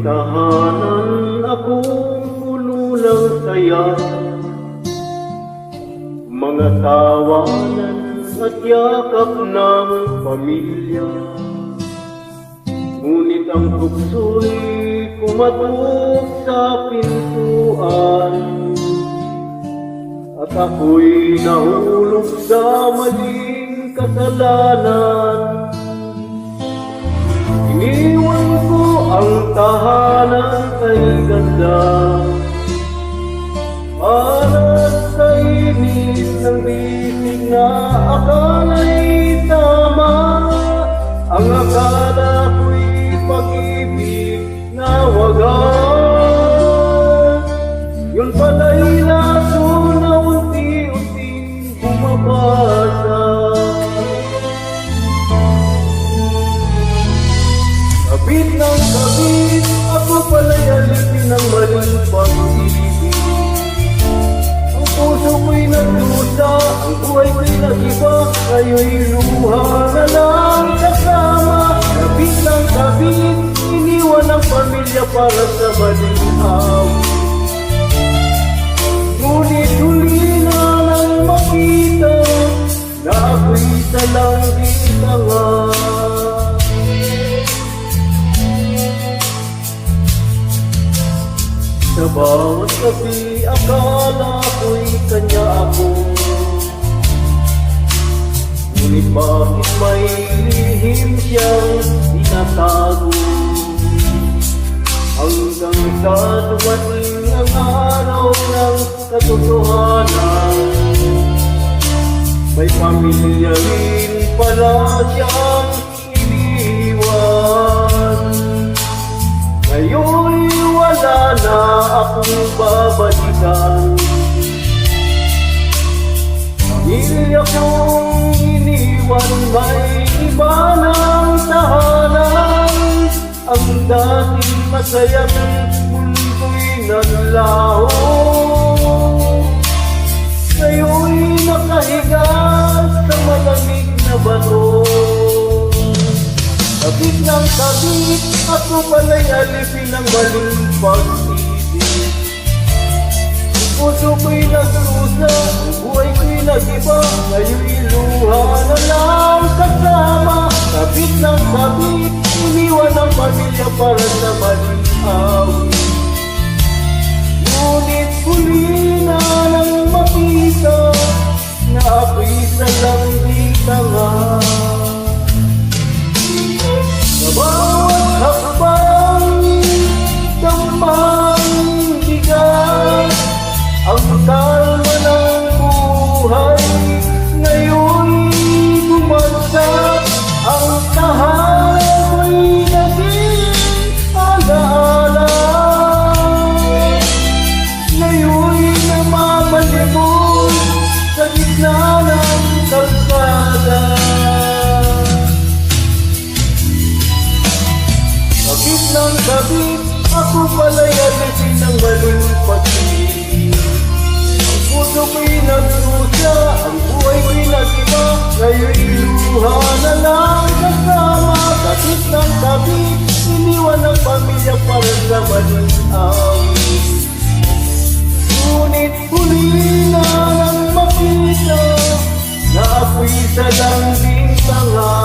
tahanan akong puno ng saya, mga tawanan at yakap ng pamilya. Ngunit ang tukso'y kumatok sa pintuan, at ako'y nahulog sa maling kasalanan. Iniwan ko ang tahanan kay ganda, para sa inis ng bisig na akala'y tama. Ang akala ko'y pag-ibig na wagas, yun pala'y laso na unti-unting bumabasa. Kabit ng kabit, ako pala'y alipin ng maling pag-ibig. Ang puso ko'y nagdusa, ang buhay ko'y nag-iba, kayo'y luha na lang kasama. Kabit ng kabit, iniwan ang pamilya para sa maling awit. Ngunit huli na nang makita na ako'y salang di tanga. Sa bawat gabi, akala ko'y kanya ako. Ngunit bakit may lihim siyang tinatago? Hanggang sa dumating ang araw ng katotohanan, may pamilya rin pala siyang iniwan. Ngayon'y wala na akong babalikan. Pamilya kong iniwan, may iba ng tahanan. Ang dating masayang mundo'y nanlaho, ngayon'y nakahiga sa malamig na bato. Kabit ng kabit, ako pala'y alipin ng maling pag-ibig. Ang puso ko'y nagdusa, ang buhay ko'y nag-iba, ngayon'y luha na lang kasama. Kabit ng kabit, iniwan ang pamilya para sa maling awit. Ngunit huli na nang makita na ako'y salang di tanga. Sa bawat hakbang, damang bigat, ang kalma ng buhay ngayon'y bumagsak. Ang tahanan ko'y naging alaala, ngayon'y namamalibol sa gitna ng kalsada. Kabit ng kabit, ako pala'y alipin ng maling pag-ibig. Ang puso ko'y nagdusa, ang buhay ko'y nag-iba, ngayon'y luha na lang kasama. Kabit ng kabit, iniwan ang pamilya para sa maling awit. Ngunit huli na nang makita na ako'y salang di tanga.